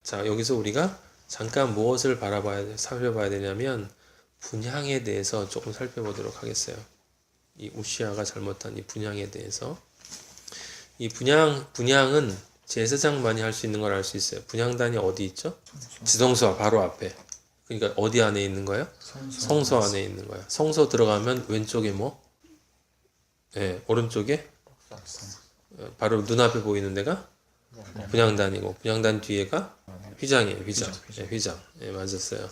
자, 여기서 우리가 잠깐 무엇을 살펴봐야 되냐면 분향에 대해서 조금 살펴보도록 하겠어요. 이 우시아가 잘못한 이 분향에 대해서. 이 분향은 제사장만이 할 수 있는 걸 알 수 있어요. 분향단이 어디 있죠? 지성소 바로 앞에. 그러니까 어디 안에 있는 거예요? 성소 안에 있는 거예요. 성소 들어가면 왼쪽에 뭐? 네, 오른쪽에 바로 눈앞에 보이는 데가 분향단이고, 분향단 뒤에가 휘장이에요. 휘장. 네, 휘장. 네, 맞았어요.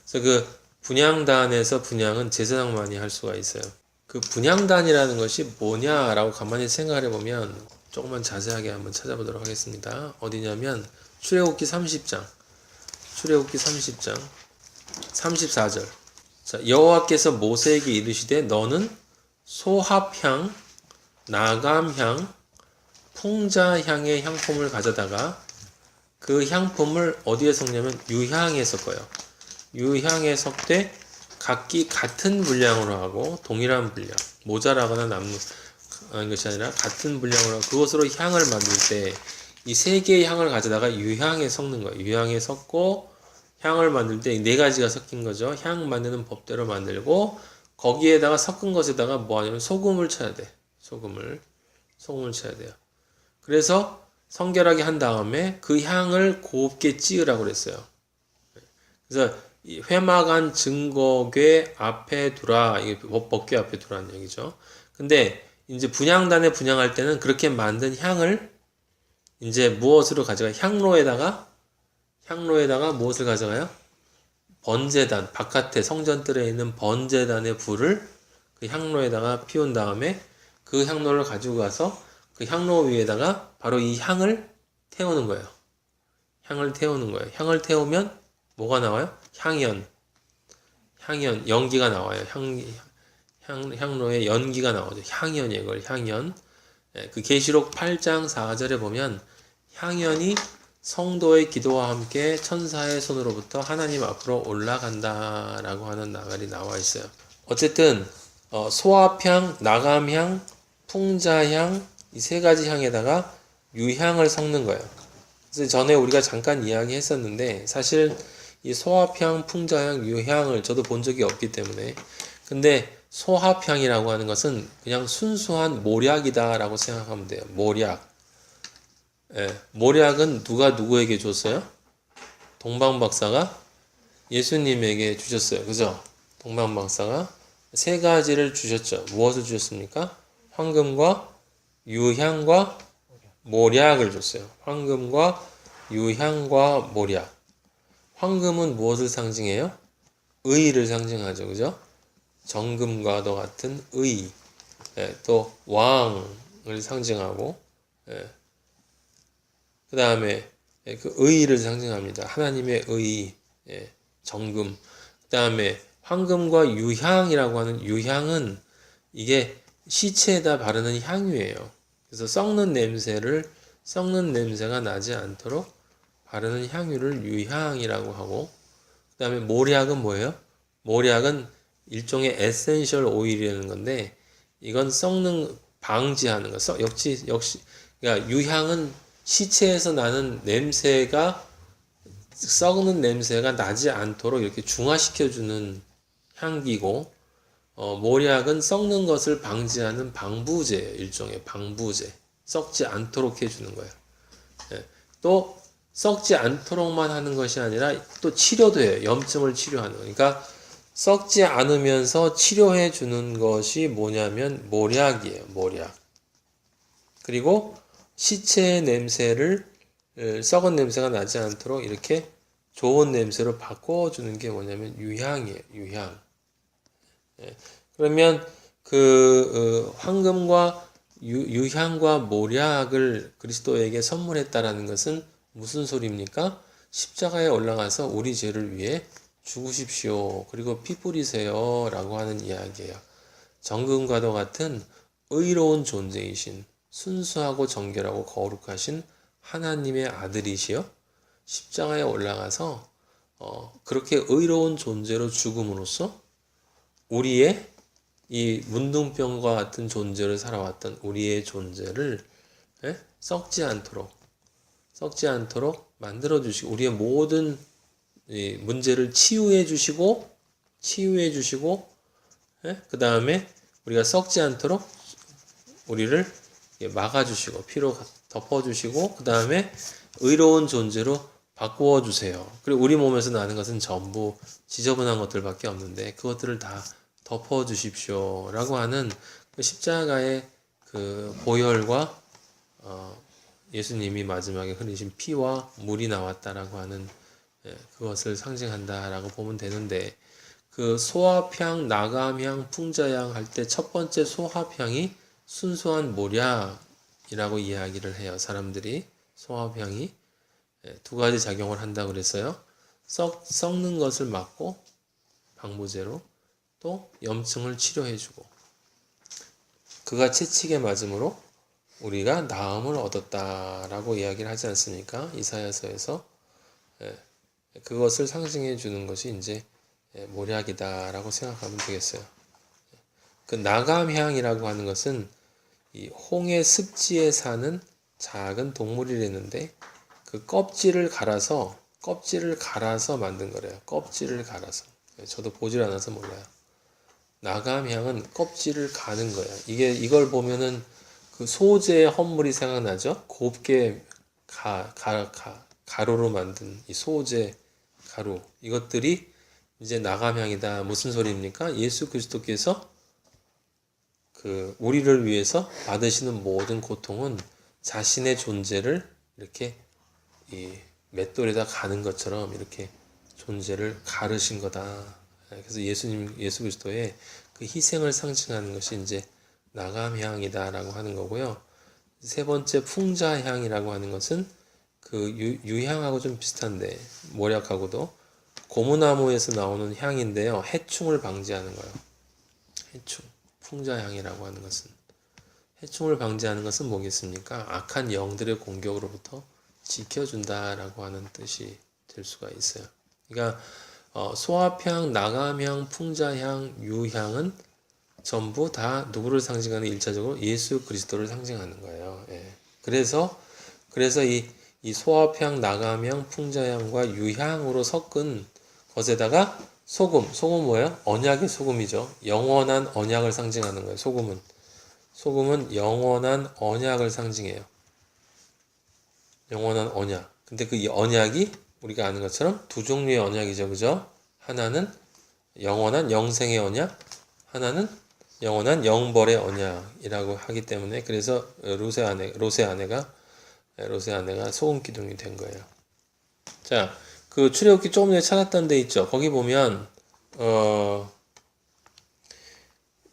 그래서 그 분향단에서 분향은 제사장만이 할 수가 있어요. 그 분향단이라는 것이 뭐냐라고 가만히 생각을 해보면 조금만 자세하게 한번 찾아보도록 하겠습니다. 어디냐면 출애굽기 30장 34절. 자, 여호와께서 모세에게 이르시되 너는 소합향, 나감향, 풍자향의 향품을 가져다가 그 향품을 어디에 섞냐면 유향에 섞어요. 유향에 섞되 각기 같은 분량으로 하고 동일한 분량, 모자라거나 남는 것이 아니라 같은 분량으로 하고 그것으로 향을 만들 때 이 세 개의 향을 가져다가 유향에 섞는 거예요. 유향에 섞고 향을 만들 때 네 가지가 섞인 거죠. 향 만드는 법대로 만들고 거기에다가 섞은 것에다가 뭐 하냐면 소금을 쳐야 돼. 소금을 쳐야 돼요. 그래서 성결하게 한 다음에 그 향을 곱게 찌으라고 그랬어요. 그래서 이 회막안 증거궤 앞에 두라. 이게 법궤 앞에 두라는 얘기죠. 근데 이제 분향단에 분향할 때는 그렇게 만든 향을 이제 무엇으로 가져가요? 향로에다가 무엇을 가져가요? 번제단, 바깥에 성전뜰에 있는 번제단의 불을 그 향로에다가 피운 다음에 그 향로를 가지고 가서 그 향로 위에다가 바로 이 향을 태우는 거예요. 향을 태우면 뭐가 나와요? 향연, 연기가 나와요. 향로에 연기가 나오죠. 향연이에요. 그걸 향연. 그 계시록 8장 4절에 보면 향연이 성도의 기도와 함께 천사의 손으로부터 하나님 앞으로 올라간다라고 하는 말이 나와 있어요. 어쨌든 소합향, 나감향, 풍자향 이 세 가지 향에다가 유향을 섞는 거예요. 그래서 전에 우리가 잠깐 이야기했었는데 사실 이 소합향, 풍자향, 유향을 저도 본 적이 없기 때문에 근데 소합향이라고 하는 것은 그냥 순수한 모략이다라고 생각하면 돼요. 모략. 예, 모략은 누가 누구에게 줬어요? 동방박사가 예수님에게 주셨어요. 그죠? 동방박사가 세 가지를 주셨죠. 무엇을 주셨습니까? 황금과 유향과 모략을 줬어요. 황금과 유향과 모략. 황금은 무엇을 상징해요? 의를 상징하죠. 그죠? 정금과도 같은 의. 예, 또 왕을 상징하고 예, 그 다음에 그 의를 상징합니다. 하나님의 의, 예, 정금. 그 다음에 황금과 유향이라고 하는 유향은 이게 시체에다 바르는 향유예요. 그래서 썩는 냄새가 나지 않도록 바르는 향유를 유향이라고 하고, 그 다음에 모략은 뭐예요? 모략은 일종의 에센셜 오일이라는 건데, 이건 썩는 방지하는 거. 역시 그러니까 유향은 시체에서 나는 냄새가 썩는 냄새가 나지 않도록 이렇게 중화시켜주는 향기고 모략은 썩는 것을 방지하는 방부제예요. 일종의 방부제. 썩지 않도록 해주는 거예요. 예. 또 썩지 않도록만 하는 것이 아니라 또 치료도 해요. 염증을 치료하는 거예요. 그러니까 썩지 않으면서 치료해 주는 것이 뭐냐면 모략이에요. 모략. 그리고 시체의 냄새를 썩은 냄새가 나지 않도록 이렇게 좋은 냄새로 바꿔주는 게 뭐냐면 유향이에요. 유향. 예. 그러면 그 황금과 유향과 모략을 그리스도에게 선물했다라는 것은 무슨 소리입니까? 십자가에 올라가서 우리 죄를 위해 죽으십시오. 그리고 피 뿌리세요. 라고 하는 이야기예요. 정금과도 같은 의로운 존재이신 순수하고 정결하고 거룩하신 하나님의 아들이시여 십자가에 올라가서 그렇게 의로운 존재로 죽음으로써 우리의 이 문둥병과 같은 존재를 살아왔던 우리의 존재를 썩지 않도록 만들어 주시고 우리의 모든 이 문제를 치유해 주시고 그 다음에 우리가 썩지 않도록 우리를 막아 주시고 피로 덮어 주시고 그 다음에 의로운 존재로 바꾸어 주세요. 그리고 우리 몸에서 나는 것은 전부 지저분한 것들밖에 없는데 그것들을 다 덮어 주십시오 라고 하는 그 십자가의 그 보혈과 예수님이 마지막에 흘리신 피와 물이 나왔다라고 하는 그것을 상징한다라고 보면 되는데 그 소합향, 나감향, 풍자향 할 때 첫 번째 소합향이 순수한 모략이라고 이야기를 해요. 사람들이 소합향이 두 가지 작용을 한다고 그랬어요. 썩는 것을 막고 방부제로 또 염증을 치료해주고 그가 채찍에 맞음으로 우리가 나음을 얻었다라고 이야기를 하지 않습니까? 이사야서에서 그것을 상징해 주는 것이 이제 모략이다라고 생각하면 되겠어요. 그 나감향이라고 하는 것은 이 홍해 습지에 사는 작은 동물이랬는데 그 껍질을 갈아서 만든 거래요. 껍질을 갈아서. 저도 보질 않아서 몰라요. 나감향은 껍질을 가는 거예요. 이걸 보면은 그 소재의 헌물이 생각나죠? 곱게 가루로 만든 이 소재 가루 이것들이 이제 나감향이다. 무슨 소리입니까? 예수 그리스도께서 그 우리를 위해서 받으시는 모든 고통은 자신의 존재를 이렇게 이 맷돌에다 가는 것처럼 이렇게 존재를 가르신 거다. 그래서 예수 그리스도의 그 희생을 상징하는 것이 이제 나감향이다라고 하는 거고요. 세 번째 풍자향이라고 하는 것은 그 유향하고 좀 비슷한데 모략하고도 고무나무에서 나오는 향인데요. 해충을 방지하는 거예요. 해충. 풍자향이라고 하는 것은 해충을 방지하는 것은 뭐겠습니까? 악한 영들의 공격으로부터 지켜준다라고 하는 뜻이 될 수가 있어요. 그러니까 소합향, 나감향, 풍자향, 유향은 전부 다 누구를 상징하는 1차적으로 예수 그리스도를 상징하는 거예요. 그래서 이 소합향, 나감향, 풍자향과 유향으로 섞은 것에다가 소금 뭐예요? 언약의 소금이죠. 영원한 언약을 상징하는 거예요. 소금은 영원한 언약을 상징해요. 영원한 언약. 근데 그 언약이 우리가 아는 것처럼 두 종류의 언약이죠. 그죠? 하나는 영원한 영생의 언약, 하나는 영원한 영벌의 언약이라고 하기 때문에 그래서 롯의 아내가 소금 기둥이 된 거예요. 자, 그 출애굽기 조금 전에 찾았던 데 있죠. 거기 보면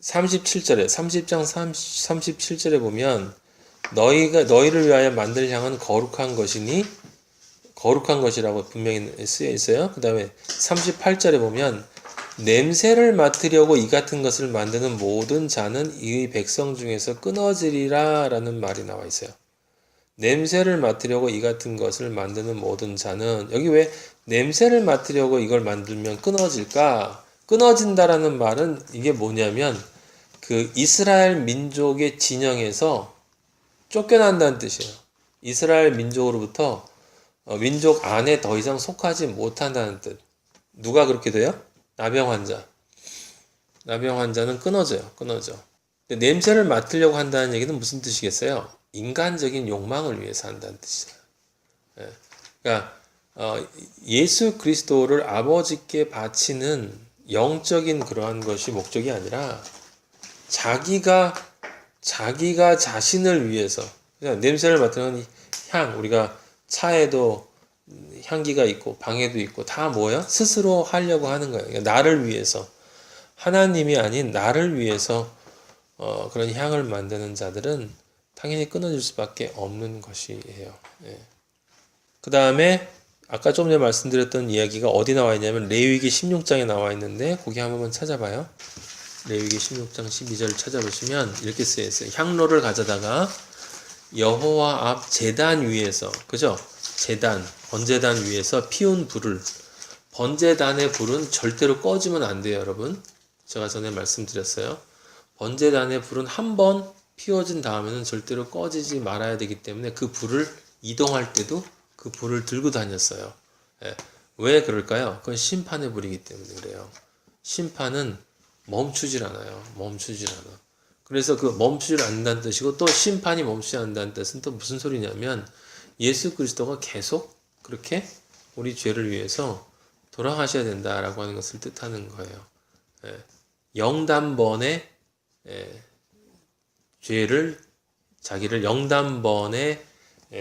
37절에 30장 37절에 보면 너희를 위하여 만들 향은 거룩한 것이라고 분명히 쓰여 있어요. 그 다음에 38절에 보면 냄새를 맡으려고 이 같은 것을 만드는 모든 자는 이 백성 중에서 끊어지리라 라는 말이 나와 있어요. 냄새를 맡으려고 이 같은 것을 만드는 모든 자는 여기 왜 냄새를 맡으려고 이걸 만들면 끊어질까? 끊어진다라는 말은 이게 뭐냐면 그 이스라엘 민족의 진영에서 쫓겨난다는 뜻이에요. 이스라엘 민족으로부터 민족 안에 더 이상 속하지 못한다는 뜻. 누가 그렇게 돼요? 나병 환자는 끊어져. 근데 냄새를 맡으려고 한다는 얘기는 무슨 뜻이겠어요? 인간적인 욕망을 위해서 한다는 뜻이에요. 그러니까 예수 그리스도를 아버지께 바치는 영적인 그러한 것이 목적이 아니라 자기가 자신을 위해서 그냥 냄새를 맡는 향 우리가 차에도 향기가 있고 방에도 있고 다 뭐예요? 스스로 하려고 하는 거예요. 그러니까 나를 위해서 하나님이 아닌 나를 위해서 그런 향을 만드는 자들은 당연히 끊어질 수밖에 없는 것이에요. 그 다음에 아까 좀 전에 말씀드렸던 이야기가 어디 나와 있냐면 레위기 16장에 나와 있는데 거기 한 번만 찾아봐요. 레위기 16장 12절을 찾아보시면 이렇게 쓰여 있어요. 향로를 가져다가 여호와 앞 제단 위에서 그죠? 번제단 위에서 피운 불을 번제단의 불은 절대로 꺼지면 안 돼요, 여러분. 제가 전에 말씀드렸어요. 번제단의 불은 한 번 피워진 다음에는 절대로 꺼지지 말아야 되기 때문에 그 불을 이동할 때도 그 불을 들고 다녔어요. 예. 왜 그럴까요? 그건 심판의 불이기 때문에 그래요. 심판은 멈추질 않아요. 멈추질 않아. 그래서 그 멈추질 않는다는 뜻이고 또 심판이 멈추지 않는다는 뜻은 또 무슨 소리냐면 예수 그리스도가 계속 그렇게 우리 죄를 위해서 돌아가셔야 된다라고 하는 것을 뜻하는 거예요. 예. 영단번에 죄를 자기를 영단번에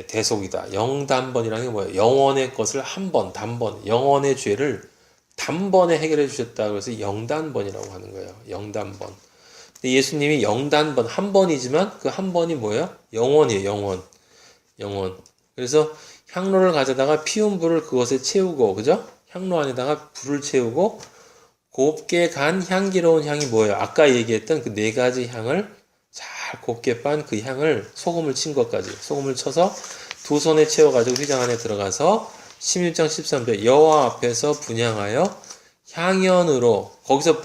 대속이다. 영단번이라는 게 뭐예요? 영원의 것을 한 번, 단번, 영원의 죄를 단번에 해결해 주셨다. 그래서 영단번이라고 하는 거예요. 영단번. 근데 예수님이 영단번, 한 번이지만 그 한 번이 뭐예요? 영원이에요. 영원. 영원. 그래서 향로를 가져다가 피운 불을 그것에 채우고, 그죠? 향로 안에다가 불을 채우고 곱게 간 향기로운 향이 뭐예요? 아까 얘기했던 그 네 가지 향을 잘 곱게 빤 그 향을 소금을 친 것까지 소금을 쳐서 두 손에 채워가지고 휘장 안에 들어가서 16장 13절 여호와 앞에서 분향하여 향연으로 거기서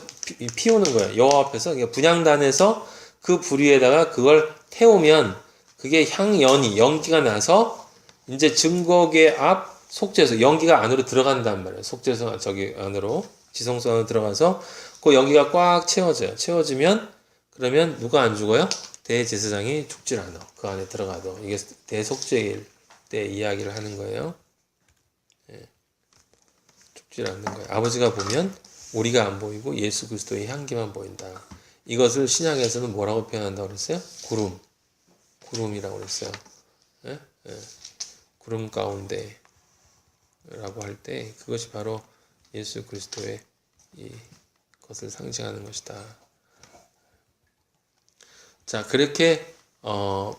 피우는 거예요. 여호와 앞에서 그러니까 분향단에서 그 불 위에다가 그걸 태우면 그게 향연이 연기가 나서 이제 증거계 앞 속죄소 연기가 안으로 들어간단 말이에요. 속죄소 저기 안으로 지성소 안으로 들어가서 그 연기가 꽉 채워져요. 채워지면 그러면 누가 안 죽어요? 대제사장이 죽질 않아. 그 안에 들어가도. 이게 대속죄일 때 이야기를 하는 거예요. 예. 죽질 않는 거예요. 아버지가 보면 우리가 안 보이고 예수 그리스도의 향기만 보인다. 이것을 신약에서는 뭐라고 표현한다고 그랬어요? 구름. 구름이라고 그랬어요. 예? 예. 구름 가운데 라고 할 때 그것이 바로 예수 그리스도의 이 것을 상징하는 것이다. 자, 그렇게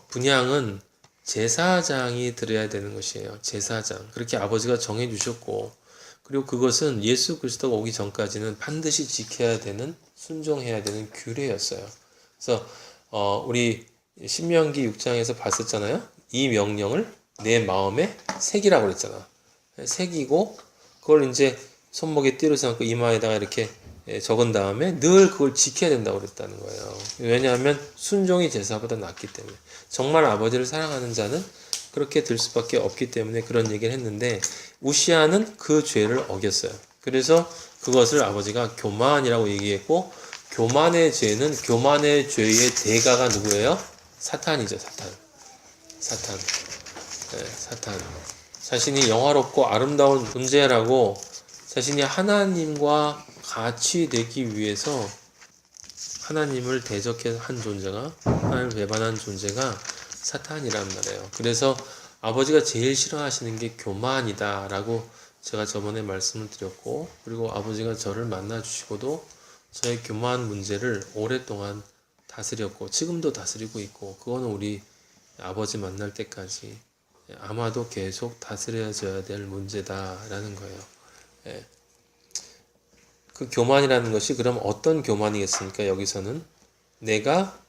분향은 제사장이 드려야 되는 것이에요. 제사장. 그렇게 아버지가 정해 주셨고 그리고 그것은 예수 그리스도가 오기 전까지는 반드시 지켜야 되는 순종해야 되는 규례였어요. 그래서 우리 신명기 6장에서 봤었잖아요. 이 명령을 내 마음에 새기라고 그랬잖아. 새기고 그걸 이제 손목에 띠로 삼고 이마에다가 이렇게 적은 다음에 늘 그걸 지켜야 된다고 그랬다는 거예요. 왜냐하면 순종이 제사보다 낫기 때문에. 정말 아버지를 사랑하는 자는 그렇게 될 수밖에 없기 때문에 그런 얘기를 했는데 우시아는 그 죄를 어겼어요. 그래서 그것을 아버지가 교만이라고 얘기했고 교만의 죄는 교만의 죄의 대가가 누구예요? 사탄이죠. 사탄. 네, 사탄. 자신이 영화롭고 아름다운 존재라고 자신이 하나님과 같이 되기 위해서 하나님을 대적해 한 존재가 하나님을 배반한 존재가 사탄이란 말이에요. 그래서 아버지가 제일 싫어하시는 게 교만이다 라고 제가 저번에 말씀을 드렸고 그리고 아버지가 저를 만나 주시고도 저의 교만 문제를 오랫동안 다스렸고 지금도 다스리고 있고 그거는 우리 아버지 만날 때까지 아마도 계속 다스려져야 될 문제다라는 거예요. 예. 그 교만이라는 것이 그럼 어떤 교만이겠습니까? 여기서는 내가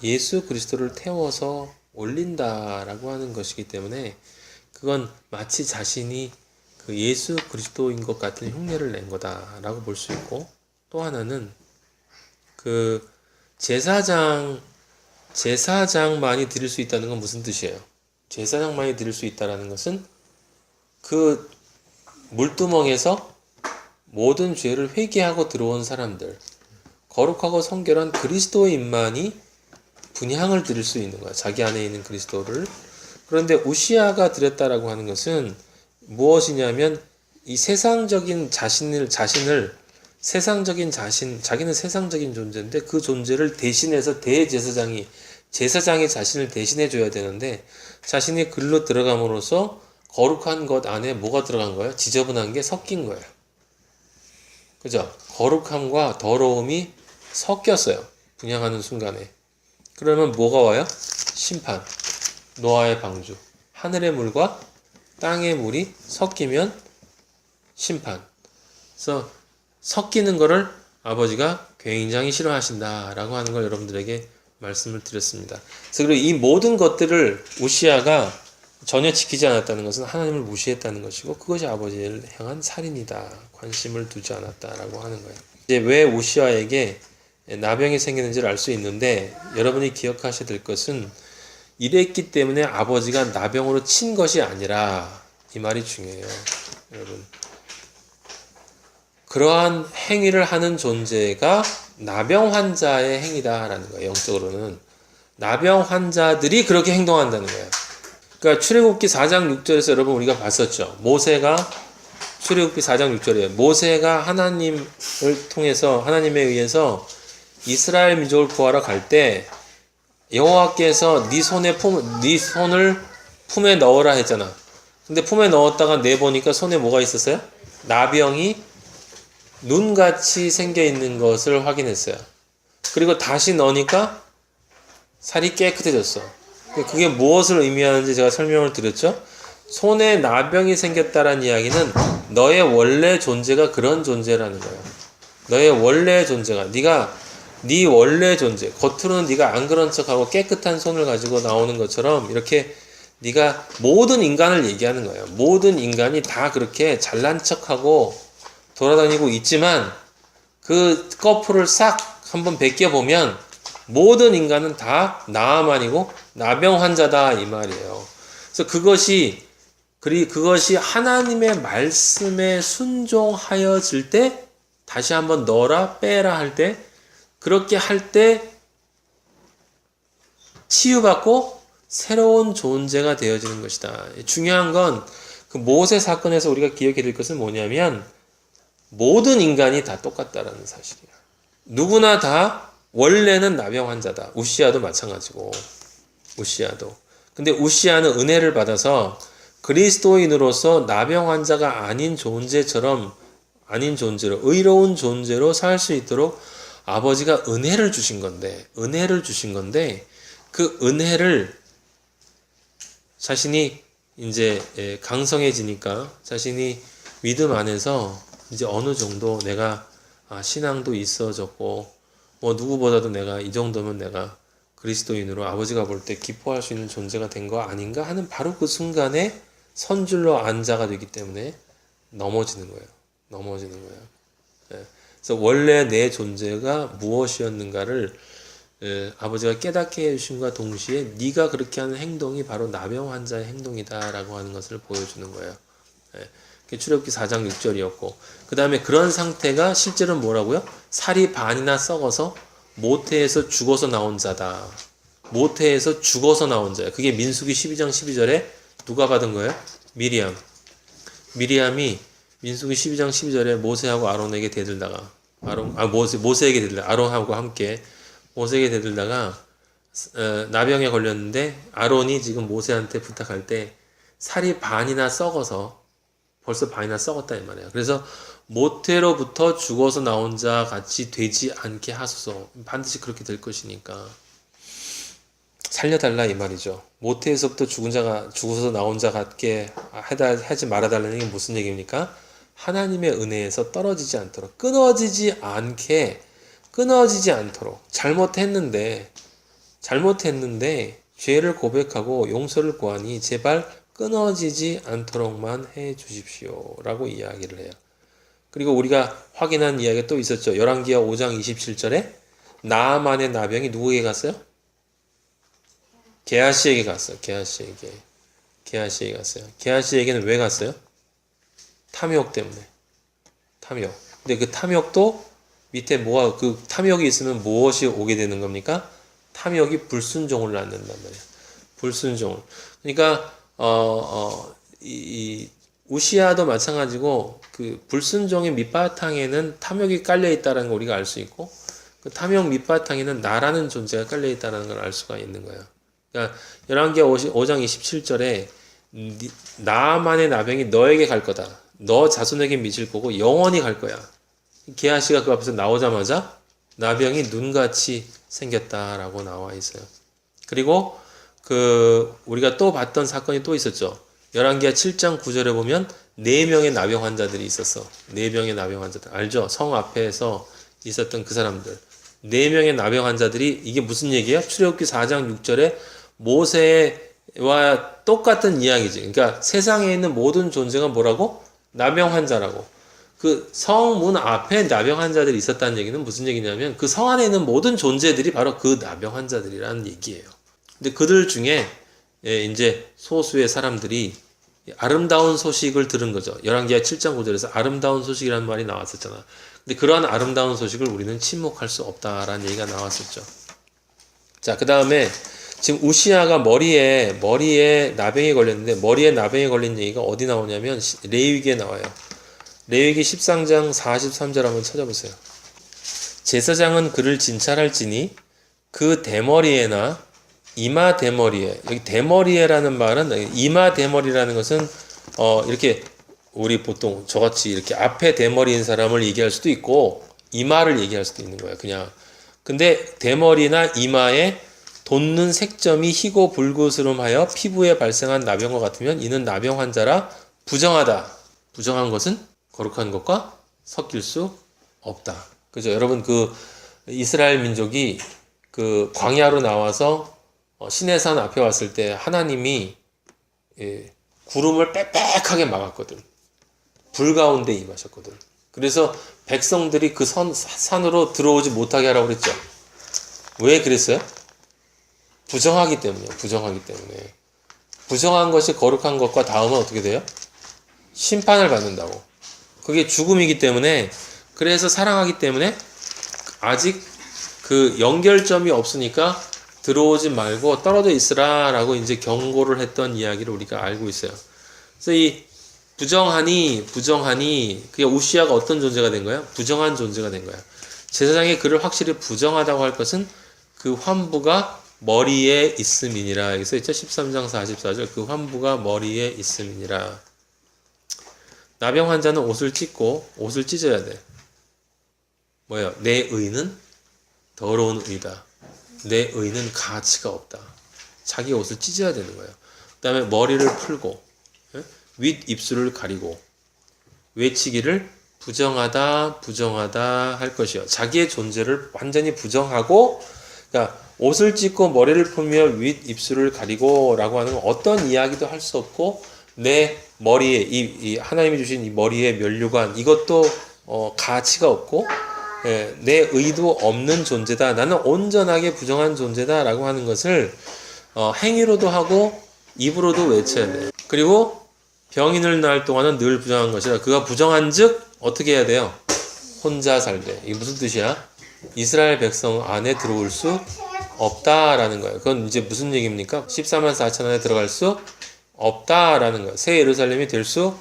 예수 그리스도를 태워서 올린다라고 하는 것이기 때문에 그건 마치 자신이 그 예수 그리스도인 것 같은 흉내를 낸 거다라고 볼 수 있고 또 하나는 그 제사장만이 드릴 수 있다는 건 무슨 뜻이에요? 제사장만이 드릴 수 있다는 것은 그 물두멍에서 모든 죄를 회개하고 들어온 사람들 거룩하고 성결한 그리스도인만이 분향을 드릴 수 있는 거야. 자기 안에 있는 그리스도를. 그런데 우시아가 드렸다라고 하는 것은 무엇이냐면 이 세상적인 자기는 세상적인 존재인데 그 존재를 대신해서 제사장이 자신을 대신해 줘야 되는데 자신이 글로 들어감으로써 거룩한 것 안에 뭐가 들어간 거예요? 지저분한 게 섞인 거예요. 그죠? 거룩함과 더러움이 섞였어요. 분향하는 순간에. 그러면 뭐가 와요? 심판. 노아의 방주. 하늘의 물과 땅의 물이 섞이면 심판. 그래서 섞이는 거를 아버지가 굉장히 싫어하신다라고 하는 걸 여러분들에게 말씀을 드렸습니다. 그래서 그리고 이 모든 것들을 우시아가 전혀 지키지 않았다는 것은 하나님을 무시했다는 것이고 그것이 아버지를 향한 살인이다. 관심을 두지 않았다라고 하는 거예요. 이제 왜 우시아에게 나병이 생기는지를 알 수 있는데 여러분이 기억하셔야 될 것은 이랬기 때문에 아버지가 나병으로 친 것이 아니라, 이 말이 중요해요. 여러분. 그러한 행위를 하는 존재가 나병 환자의 행위다라는 거예요. 영적으로는. 나병 환자들이 그렇게 행동한다는 거예요. 그러니까 출애굽기 4장 6절에서 여러분 우리가 봤었죠. 모세가 출애굽기 4장 6절이에요. 모세가 하나님을 통해서 하나님에 의해서 이스라엘 민족을 구하러 갈 때 여호와께서 네 손을 품에 넣으라 했잖아. 근데 품에 넣었다가 내보니까 손에 뭐가 있었어요? 나병이 눈같이 생겨 있는 것을 확인했어요. 그리고 다시 넣으니까 살이 깨끗해졌어. 그게 무엇을 의미하는지 제가 설명을 드렸죠. 손에 나병이 생겼다라는 이야기는 너의 원래 존재가 그런 존재라는 거예요. 너의 원래 존재가 네 원래 존재, 겉으로는 네가 안 그런 척하고 깨끗한 손을 가지고 나오는 것처럼 이렇게 네가 모든 인간을 얘기하는 거예요. 모든 인간이 다 그렇게 잘난 척하고 돌아다니고 있지만 그 커플을 싹 한번 벗겨보면 모든 인간은 다 나아만이고 나병 환자다 이 말이에요. 그래서 그것이 하나님의 말씀에 순종하여질 때 다시 한번 넣어라 빼라 할 때 그렇게 할 때 치유받고 새로운 존재가 되어지는 것이다. 중요한 건 그 모세 사건에서 우리가 기억해야 될 것은 뭐냐면 모든 인간이 다 똑같다라는 사실이야. 누구나 다 원래는 나병 환자다. 우시아도 마찬가지고. 우시아도. 근데 우시아는 은혜를 받아서 그리스도인으로서 나병 환자가 아닌 존재로 의로운 존재로 살 수 있도록 아버지가 은혜를 주신 건데 그 은혜를 자신이 이제 강성해지니까 자신이 믿음 안에서 이제 어느 정도 내가 신앙도 있어졌고 뭐 누구보다도 내가 이 정도면 내가 그리스도인으로 아버지가 볼 때 기뻐할 수 있는 존재가 된 거 아닌가 하는 바로 그 순간에 선줄로 안자가 되기 때문에 넘어지는 거예요. 그래서 원래 내 존재가 무엇이었는가를 아버지가 깨닫게 해주심과 동시에 네가 그렇게 하는 행동이 바로 나병 환자의 행동이다라고 하는 것을 보여주는 거예요. 그게 출애굽기 4장 6절이었고 그 다음에 그런 상태가 실제로는 뭐라고요? 살이 반이나 썩어서 모태에서 죽어서 나온 자다. 모태에서 죽어서 나온 자야. 그게 민수기 12장 12절에 누가 받은 거예요? 미리암이 민수기 12장 12절에 모세하고 아론에게 대들다가 모세에게 대들다가 아론하고 함께 모세에게 대들다가 나병에 걸렸는데 아론이 지금 모세한테 부탁할 때 살이 반이나 썩어서 벌써 반이나 썩었다 이 말이에요. 그래서 모태로부터 죽어서 나온 자 같이 되지 않게 하소서. 반드시 그렇게 될 것이니까 살려달라 이 말이죠. 모태에서부터 죽어서 나온 자 같게 하지 말아달라는 게 무슨 얘기입니까? 하나님의 은혜에서 떨어지지 않도록 끊어지지 않도록 잘못했는데 죄를 고백하고 용서를 구하니 제발 끊어지지 않도록만 해 주십시오 라고 이야기를 해요. 그리고 우리가 확인한 이야기가 또 있었죠. 열왕기하 5장 27절에 나아만의 나병이 누구에게 갔어요? 게하시에게 갔어요. 게하시에게 갔어요. 게하시에게는 왜 갔어요? 탐욕 때문에. 근데 그 탐욕도 밑에 그 탐욕이 있으면 무엇이 오게 되는 겁니까? 탐욕이 불순종을 낳는단 말이에요. 불순종을. 그러니까 이 우시아도 마찬가지고 그 불순종의 밑바탕에는 탐욕이 깔려 있다는 걸 우리가 알 수 있고 그 탐욕 밑바탕에는 나라는 존재가 깔려 있다는 걸 알 수가 있는 거예요. 그러니까 열왕기하 5장 27절에 나만의 나병이 너에게 갈 거다. 너 자손에게 미칠 거고 영원히 갈 거야. 게하시가 그 앞에서 나오자마자 나병이 눈같이 생겼다라고 나와 있어요. 그리고 우리가 또 봤던 사건이 또 있었죠. 열왕기하 7장 9절에 보면 4명의 나병 환자들이 있었어. 4명의 나병 환자들. 알죠? 성 앞에서 있었던 그 사람들. 4명의 나병 환자들이 이게 무슨 얘기예요? 출애굽기 4장 6절에 모세와 똑같은 이야기지. 그러니까 세상에 있는 모든 존재가 뭐라고? 나병 환자라고. 그 성문 앞에 나병 환자들이 있었다는 얘기는 무슨 얘기냐면 그 성 안에 있는 모든 존재들이 바로 그 나병 환자들이라는 얘기예요. 근데 그들 중에 이제 소수의 사람들이 아름다운 소식을 들은 거죠. 열왕기하 7장 9절에서 아름다운 소식이라는 말이 나왔었잖아. 근데 그러한 아름다운 소식을 우리는 침묵할 수 없다라는 얘기가 나왔었죠. 자, 그 다음에 지금 우시아가 머리에 나병이 걸렸는데, 머리에 나병이 걸린 얘기가 어디 나오냐면 레위기에 나와요. 레위기 13장 43절 한번 찾아보세요. 제사장은 그를 진찰할지니 그 대머리에나 이마 대머리에, 여기 대머리에라는 말은, 이마 대머리라는 것은 이렇게 우리 보통 저같이 이렇게 앞에 대머리인 사람을 얘기할 수도 있고 이마를 얘기할 수도 있는 거예요. 그냥. 근데 대머리나 이마에 돋는 색점이 희고 불구스름하여 피부에 발생한 나병과 같으면 이는 나병 환자라 부정하다. 부정한 것은 거룩한 것과 섞일 수 없다. 그죠? 여러분, 그 이스라엘 민족이 그 광야로 나와서 시내산 앞에 왔을 때 하나님이 구름을 빽빽하게 막았거든. 불 가운데 임하셨거든. 그래서 백성들이 그 산으로 들어오지 못하게 하라고 그랬죠. 왜 그랬어요? 부정하기 때문이에요. 부정하기 때문에. 부정한 것이 거룩한 것과 다음은 어떻게 돼요? 심판을 받는다고. 그게 죽음이기 때문에, 그래서 사랑하기 때문에 아직 그 연결점이 없으니까 들어오지 말고 떨어져 있으라 라고 이제 경고를 했던 이야기를 우리가 알고 있어요. 그래서 이 부정하니 그게 우시아가 어떤 존재가 된 거야? 부정한 존재가 된 거야. 제사장이 그를 확실히 부정하다고 할 것은 그 환부가 머리에 있음이니라. 여기서 있죠? 13장 44절. 그 환부가 머리에 있음이니라. 나병 환자는 옷을 찢어야 돼. 뭐예요? 내 의는 더러운 의다. 내 의는 가치가 없다. 자기 옷을 찢어야 되는 거예요. 그 다음에 머리를 풀고 윗 입술을 가리고 외치기를 부정하다 할 것이요. 자기의 존재를 완전히 부정하고, 그러니까 옷을 찢고 머리를 풀며 윗 입술을 가리고 라고 하는 건 어떤 이야기도 할 수 없고, 내 머리에 이 하나님이 주신 이 머리의 면류관, 이것도 가치가 없고, 내 의도 없는 존재다. 나는 온전하게 부정한 존재다 라고 하는 것을 행위로도 하고 입으로도 외쳐야 돼요. 그리고 병인을 낳을 동안은 늘 부정한 것이라. 그가 부정한 즉 어떻게 해야 돼요? 혼자 살되. 이게 무슨 뜻이야? 이스라엘 백성 안에 들어올 수 없다라는 거예요. 그건 이제 무슨 얘기입니까? 14만 4천 안에 들어갈 수 없다라는 거예요. 새 예루살렘이 될 수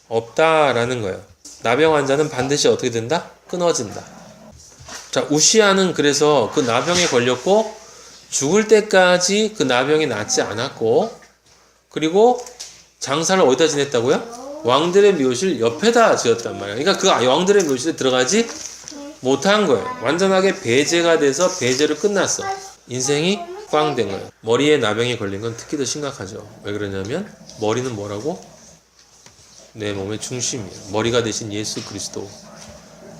없다라는 거예요. 나병 환자는 반드시 어떻게 된다? 끊어진다. 자, 우시아는 그래서 그 나병에 걸렸고 죽을 때까지 그 나병이 낫지 않았고, 그리고 장사를 어디다 지냈다고요? 왕들의 묘실 옆에다 지었단 말이에요. 그러니까 그 왕들의 묘실에 들어가지 못한 거예요. 완전하게 배제가 돼서 배제로 끝났어. 인생이 꽝 된 거예요. 머리에 나병이 걸린 건 특히 더 심각하죠. 왜 그러냐면 머리는 뭐라고? 내 몸의 중심이에요. 머리가 대신 예수 그리스도.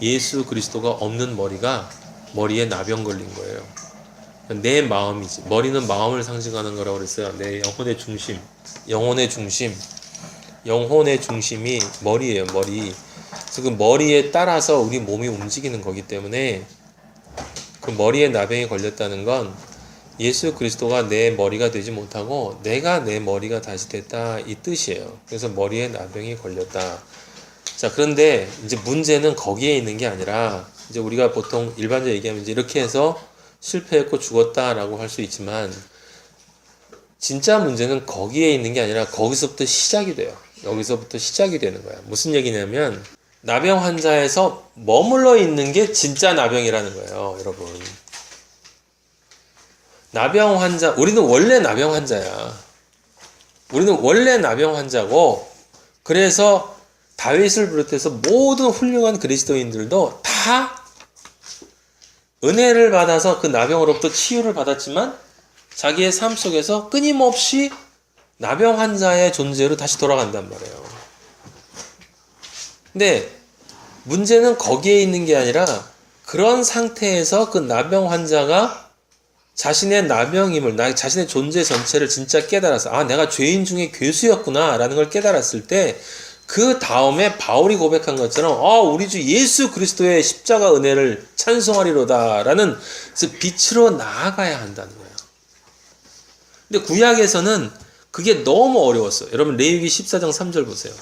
예수 그리스도가 없는 머리가 머리에 나병 걸린 거예요. 내 마음이지. 머리는 마음을 상징하는 거라고 그랬어요. 내 영혼의 중심. 영혼의 중심이 머리예요. 머리. 그래서 그 머리에 따라서 우리 몸이 움직이는 거기 때문에 그 머리에 나병이 걸렸다는 건 예수 그리스도가 내 머리가 되지 못하고 내가 내 머리가 다시 됐다, 이 뜻이에요. 그래서 머리에 나병이 걸렸다. 자, 그런데 이제 문제는 거기에 있는 게 아니라, 이제 우리가 보통 일반적으로 얘기하면 이제 이렇게 해서 실패했고 죽었다라고 할 수 있지만, 진짜 문제는 거기에 있는 게 아니라 거기서부터 시작이 돼요. 여기서부터 시작이 되는 거야. 무슨 얘기냐면 나병 환자에서 머물러 있는 게 진짜 나병이라는 거예요, 여러분. 나병 환자, 우리는 원래 나병 환자야. 우리는 원래 나병 환자고, 그래서 다윗을 비롯해서 모든 훌륭한 그리스도인들도 다 은혜를 받아서 그 나병으로부터 치유를 받았지만 자기의 삶 속에서 끊임없이 나병 환자의 존재로 다시 돌아간단 말이에요. 근데 문제는 거기에 있는 게 아니라 그런 상태에서 그 나병 환자가 자신의 나병임을, 자신의 존재 전체를 진짜 깨달아서, 아, 내가 죄인 중에 괴수였구나 라는 걸 깨달았을 때, 그 다음에 바울이 고백한 것처럼 우리 주 예수 그리스도의 십자가 은혜를 찬송하리로다 라는 빛으로 나아가야 한다는 거예요. 근데 구약에서는 그게 너무 어려웠어요. 여러분 레위기 14장 3절 보세요.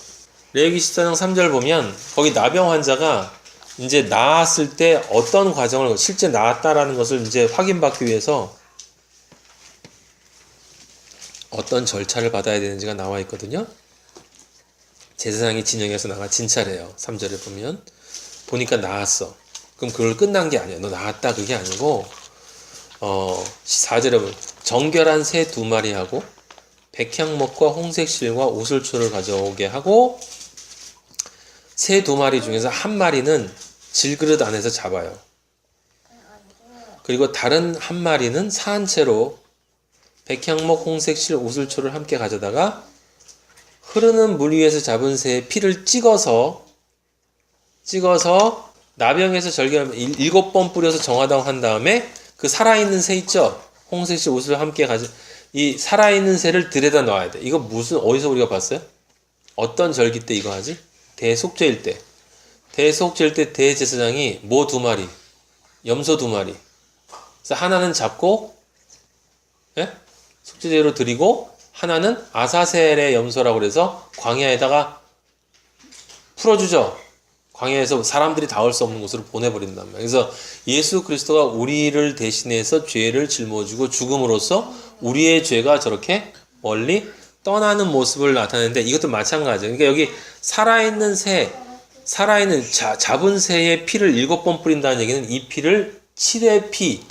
레위기 14장 3절 보면 거기 나병 환자가 이제 나았을 때 어떤 과정을 실제 나았다라는 것을 이제 확인받기 위해서 어떤 절차를 받아야 되는지가 나와 있거든요. 제사장이 진영에서 나가 진찰해요. 3절에 보면 보니까 나았어. 그럼 그걸 끝난 게 아니야. 너 나았다 그게 아니고 4절에 보면 정결한 새 2마리하고 백향목과 홍색실과 오슬초를 가져오게 하고 새 2마리 중에서 한 마리는 질그릇 안에서 잡아요. 그리고 다른 한 마리는 사한 채로 백향목, 홍색실, 오슬초를 함께 가져다가 흐르는 물 위에서 잡은 새의 피를 찍어서 나병에서 절개하면 7번 뿌려서 정화당 한 다음에 그 살아있는 새 있죠? 홍색실 옷을 함께 이 살아있는 새를 들여다 놔야 돼. 이거 어디서 우리가 봤어요? 어떤 절기 때 이거 하지? 대속죄일 때. 대속죄일 때 대제사장이 뭐 2마리, 염소 2마리. 그래서 하나는 잡고, 예? 속죄제로 드리고, 하나는 아사셀의 염소라고 그래서 광야에다가 풀어주죠. 광야에서 사람들이 닿을 수 없는 곳으로 보내버린단 말이에요. 그래서 예수 그리스도가 우리를 대신해서 죄를 짊어지고 죽음으로써 우리의 죄가 저렇게 멀리 떠나는 모습을 나타내는데 이것도 마찬가지예요. 그러니까 여기 살아있는 잡은 새의 피를 7번 뿌린다는 얘기는 이 피를 7의 피,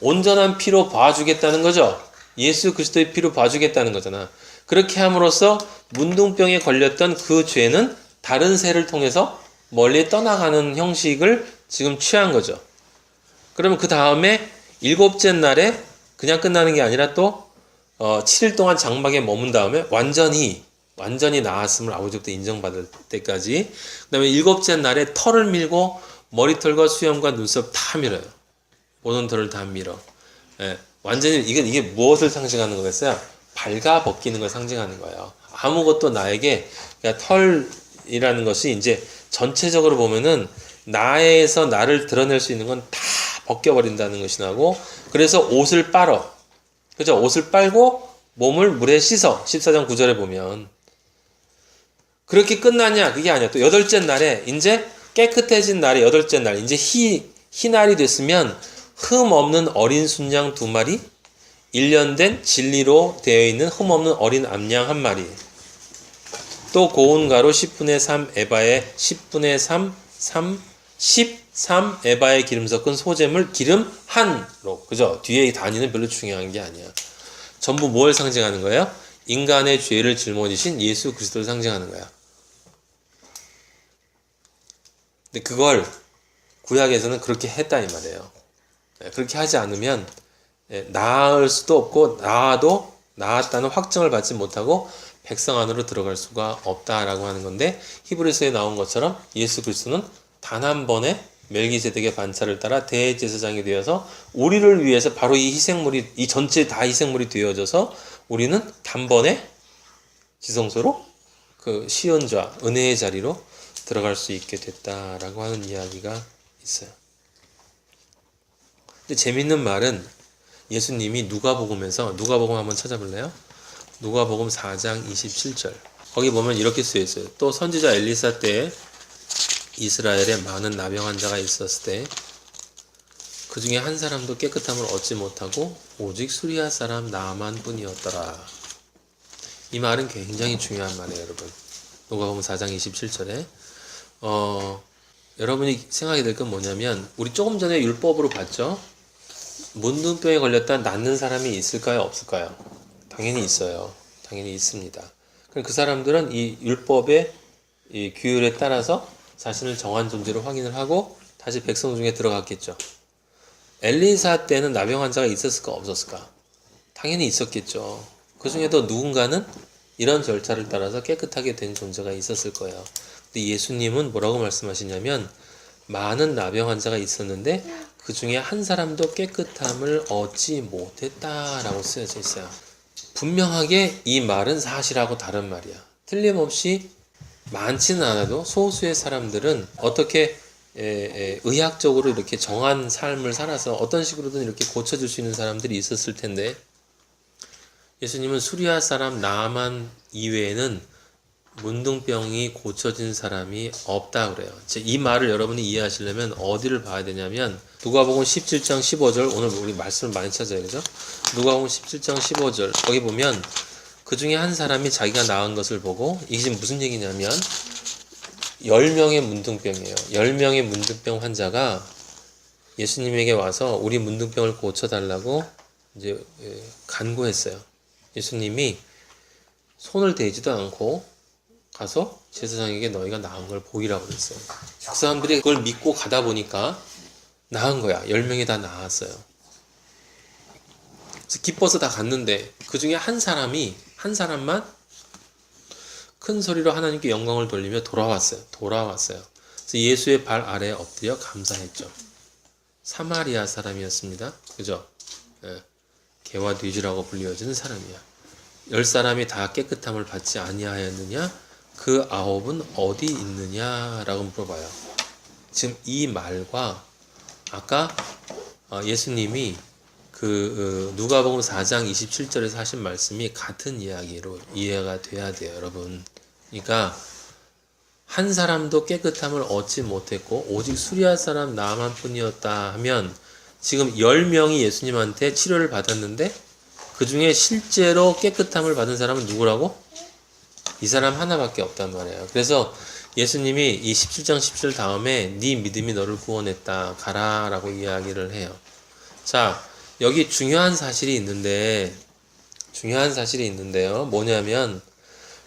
온전한 피로 봐주겠다는 거죠. 예수 그리스도의 피로 봐주겠다는 거잖아. 그렇게 함으로써 문둥병에 걸렸던 그 죄는 다른 새를 통해서 멀리 떠나가는 형식을 지금 취한 거죠. 그러면 그 다음에 7째 날에 그냥 끝나는 게 아니라 또 7일 동안 장막에 머문 다음에 완전히 나았음을 아버지부터 인정받을 때까지, 그 다음에 7째 날에 털을 밀고 머리털과 수염과 눈썹 다 밀어요. 모든 털을 다 밀어. 예, 완전히 이게 무엇을 상징하는 거겠어요? 발가 벗기는 걸 상징하는 거예요. 아무것도 나에게, 그러니까 털이라는 것이 이제 전체적으로 보면은 나에서 나를 드러낼 수 있는 건 다 벗겨버린다는 것이 나고, 그래서 옷을 빨어. 그죠? 옷을 빨고 몸을 물에 씻어. 14장 9절에 보면. 그렇게 끝나냐? 그게 아니야. 또 8째 날에, 이제 깨끗해진 날에 8째 날, 이제 희날이 됐으면 흠 없는 어린 순양 2마리, 1년 된 진리로 되어 있는 흠 없는 어린 암양 1마리, 또 고운 가루 10분의 3 에바에 10분의 13 에바의 기름 섞은 소재물 기름 한로. 그죠? 뒤에 이 단위는 별로 중요한 게 아니야. 전부 뭘 상징하는 거예요? 인간의 죄를 짊어지신 예수 그리스도를 상징하는 거야. 근데 그걸 구약에서는 그렇게 했다 이 말이에요. 그렇게 하지 않으면 나을 수도 없고 나았다는 확정을 받지 못하고 백성 안으로 들어갈 수가 없다라고 하는 건데, 히브리서에 나온 것처럼 예수 그리스도는 단 한 번의 멜기세덱의 반차를 따라 대제사장이 되어서 우리를 위해서 바로 이 전체 다 희생물이 되어져서 우리는 단번에 지성소로 그 시온좌 은혜의 자리로 들어갈 수 있게 됐다라고 하는 이야기가 있어요. 근데 재밌는 말은 예수님이 누가복음 한번 찾아볼래요? 누가복음 4장 27절. 거기 보면 이렇게 쓰여 있어요. 또 선지자 엘리사 때 이스라엘에 많은 나병 환자가 있었을 때 그 중에 한 사람도 깨끗함을 얻지 못하고 오직 수리아 사람 나만 뿐이었더라. 이 말은 굉장히 중요한 말이에요, 여러분. 누가복음 4장 27절에 여러분이 생각이 될 건 뭐냐면, 우리 조금 전에 율법으로 봤죠? 문둥병에 걸렸다 낫는 사람이 있을까요? 없을까요? 당연히 있어요. 당연히 있습니다. 그럼 그 사람들은 이 율법의 이 규율에 따라서 자신을 정한 존재로 확인을 하고 다시 백성 중에 들어갔겠죠. 엘리사 때는 나병 환자가 있었을까 없었을까? 당연히 있었겠죠. 그 중에도 누군가는 이런 절차를 따라서 깨끗하게 된 존재가 있었을 거예요. 근데 예수님은 뭐라고 말씀하시냐면, 많은 나병 환자가 있었는데 그 중에 한 사람도 깨끗함을 얻지 못했다라고 쓰여져 있어요. 분명하게 이 말은 사실하고 다른 말이야. 틀림없이 많지는 않아도 소수의 사람들은 어떻게 의학적으로 이렇게 정한 삶을 살아서 어떤 식으로든 이렇게 고쳐줄 수 있는 사람들이 있었을 텐데, 예수님은 수리아 사람 나아만 이외에는 문둥병이 고쳐진 사람이 없다 그래요. 이 말을 여러분이 이해하시려면 어디를 봐야 되냐면 누가복음 17장 15절, 오늘 우리 말씀을 많이 찾아야 되죠. 누가복음 17장 15절 거기 보면 그 중에 한 사람이 자기가 나은 것을 보고, 이게 지금 무슨 얘기냐면 10명의 문둥병이에요. 10명의 문둥병 환자가 예수님에게 와서 우리 문둥병을 고쳐달라고 이제 간구했어요. 예수님이 손을 대지도 않고 가서 제사장에게 너희가 나은 걸 보이라고 그랬어요. 그 사람들이 그걸 믿고 가다 보니까 나은 거야. 10명이 다 나았어요. 그래서 기뻐서 다 갔는데 그 중에 한 사람만 큰 소리로 하나님께 영광을 돌리며 돌아왔어요. 그래서 예수의 발 아래에 엎드려 감사했죠. 사마리아 사람이었습니다. 그죠? 예. 개와 돼지라고 불리워지는 사람이야. 10사람이 다 깨끗함을 받지 아니하였느냐? 그 9은 어디 있느냐라고 물어봐요. 지금 이 말과 아까 예수님이 누가복음 4장 27절에서 하신 말씀이 같은 이야기로 이해가 돼야 돼요, 여러분. 그러니까 한 사람도 깨끗함을 얻지 못했고 오직 수리아 사람 나만 뿐이었다 하면 지금 10명이 예수님한테 치료를 받았는데 그 중에 실제로 깨끗함을 받은 사람은 누구라고? 이 사람 하나밖에 없단 말이에요. 그래서 예수님이 이 17장 10절 다음에 네 믿음이 너를 구원했다 가라 라고 이야기를 해요. 자, 여기 중요한 사실이 있는데요. 뭐냐면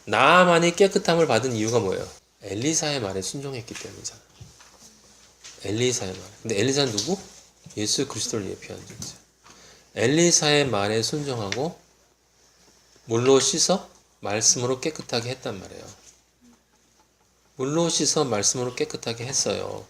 나만이 깨끗함을 받은 이유가 뭐예요? 엘리사의 말에 순종했기 때문이잖아. 엘리사의 말. 근데 엘리사는 누구? 예수 그리스도를 예표하는 존재. 엘리사의 말에 순종하고 물로 씻어 말씀으로 깨끗하게 했단 말이에요. 물로 씻어 말씀으로 깨끗하게 했어요.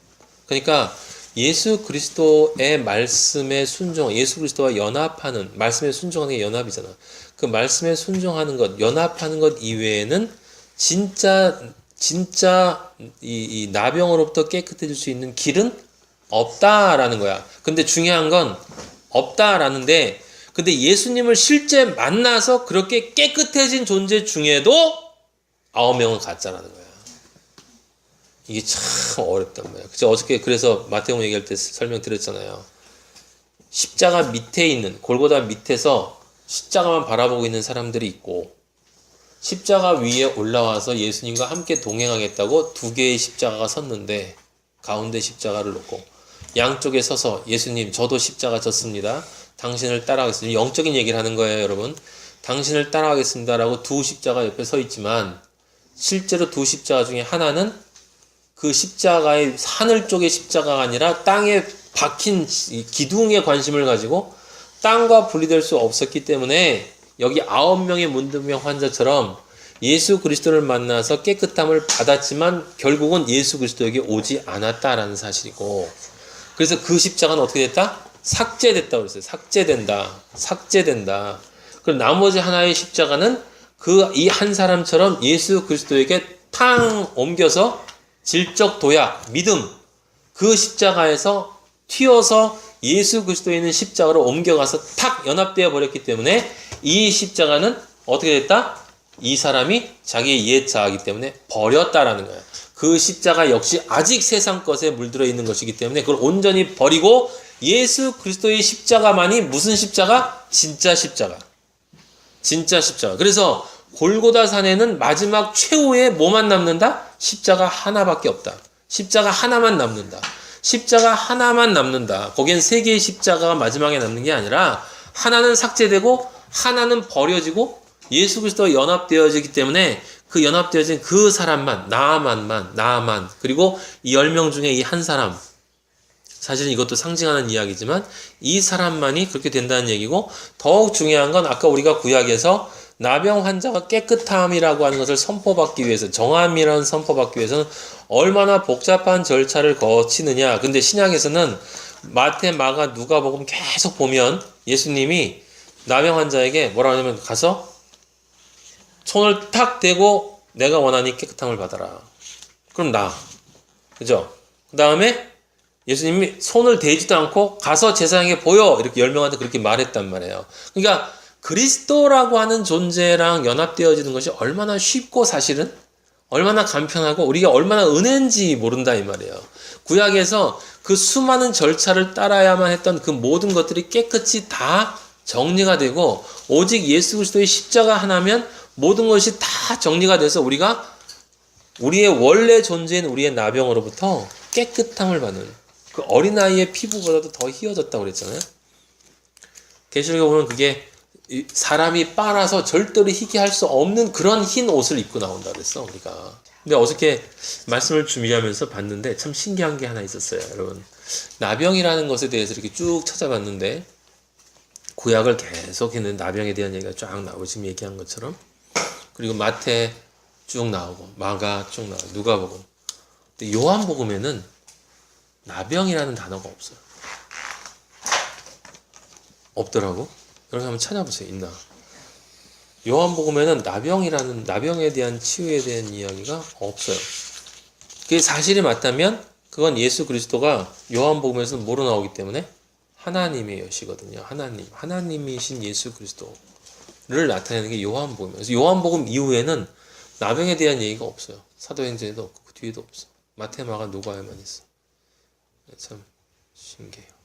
그러니까 예수 그리스도의 말씀에 순종, 예수 그리스도와 연합하는, 말씀에 순종하는 게 연합이잖아. 그 말씀에 순종하는 것, 연합하는 것 이외에는 진짜 이 나병으로부터 깨끗해질 수 있는 길은 없다라는 거야. 근데 중요한 건 없다라는데, 근데 예수님을 실제 만나서 그렇게 깨끗해진 존재 중에도 9명은 가짜라는 거야. 이게 참 어렵단 말이야. 어저께 그래서 마태복음 얘기할 때 설명드렸잖아요. 십자가 밑에 있는, 골고다 밑에서 십자가만 바라보고 있는 사람들이 있고, 십자가 위에 올라와서 예수님과 함께 동행하겠다고 2개의 십자가가 섰는데 가운데 십자가를 놓고 양쪽에 서서 예수님 저도 십자가 졌습니다. 당신을 따라가겠습니다. 영적인 얘기를 하는 거예요, 여러분. 당신을 따라가겠습니다라고 2 십자가 옆에 서 있지만 실제로 2 십자가 중에 하나는 그 십자가의 하늘 쪽의 십자가가 아니라 땅에 박힌 기둥에 관심을 가지고 땅과 분리될 수 없었기 때문에 여기 9명의 문둥병 환자처럼 예수 그리스도를 만나서 깨끗함을 받았지만 결국은 예수 그리스도에게 오지 않았다라는 사실이고, 그래서 그 십자가는 어떻게 됐다? 삭제됐다고 그랬어요. 삭제된다. 그리고 나머지 하나의 십자가는 이 한 사람처럼 예수 그리스도에게 탕 옮겨서 질적 도약, 믿음, 그 십자가에서 튀어서 예수 그리스도에 있는 십자가로 옮겨가서 탁 연합되어 버렸기 때문에 이 십자가는 어떻게 됐다? 이 사람이 자기의 옛 자아이기 때문에 버렸다라는 거예요. 그 십자가 역시 아직 세상 것에 물들어 있는 것이기 때문에 그걸 온전히 버리고 예수 그리스도의 십자가만이 무슨 십자가? 진짜 십자가. 그래서 골고다 산에는 마지막 최후의 뭐만 남는다? 십자가 하나밖에 없다. 십자가 하나만 남는다. 거기엔 3개의 십자가가 마지막에 남는 게 아니라 하나는 삭제되고 하나는 버려지고 예수 그리스도와 연합되어지기 때문에 그 연합되어진 그 사람만, 나아만, 그리고 이 10명 중에 이 한 사람, 사실은 이것도 상징하는 이야기지만 이 사람만이 그렇게 된다는 얘기고, 더욱 중요한 건 아까 우리가 구약에서 나병 환자가 깨끗함이라고 하는 것을 선포받기 위해서, 정함이라는 선포받기 위해서는 얼마나 복잡한 절차를 거치느냐. 근데 신약에서는 마태, 마가, 누가복음 계속 보면 예수님이 나병 환자에게 뭐라고 하냐면 가서 손을 탁 대고 내가 원하니 깨끗함을 받아라. 그럼 그죠? 그 다음에 예수님이 손을 대지도 않고 가서 제사장에게 보여. 이렇게 10명한테 그렇게 말했단 말이에요. 그러니까 그리스도라고 하는 존재랑 연합되어지는 것이 얼마나 쉽고 사실은 얼마나 간편하고 우리가 얼마나 은혜인지 모른다 이 말이에요. 구약에서 그 수많은 절차를 따라야만 했던 그 모든 것들이 깨끗이 다 정리가 되고 오직 예수 그리스도의 십자가 하나면 모든 것이 다 정리가 돼서 우리가 우리의 원래 존재인 우리의 나병으로부터 깨끗함을 받는 그 어린아이의 피부보다도 더 희어졌다고 그랬잖아요. 계시록에 보면 그게 사람이 빨아서 절대로 희게 할 수 없는 그런 흰 옷을 입고 나온다 그랬어 우리가. 근데 어저께 말씀을 준비하면서 봤는데 참 신기한 게 하나 있었어요. 여러분, 나병이라는 것에 대해서 이렇게 쭉 찾아봤는데 구약을 계속 했는 나병에 대한 얘기가 쫙 나오고 지금 얘기한 것처럼, 그리고 마태 쭉 나오고 마가 쭉 나오고 누가복음, 근데 요한복음에는 나병이라는 단어가 없어요. 없더라고. 여러분 한번 찾아보세요. 있나? 요한복음에는 나병에 대한 치유에 대한 이야기가 없어요. 그게 사실이 맞다면 그건 예수 그리스도가 요한복음에서는 뭐로 나오기 때문에 하나님의 여시거든요. 하나님이신 예수 그리스도를 나타내는 게 요한복음이에요. 그래서 요한복음 이후에는 나병에 대한 얘기가 없어요. 사도행전에도 없고 그 뒤에도 없어. 마태, 마가, 누가에만 있어. 참 신기해요.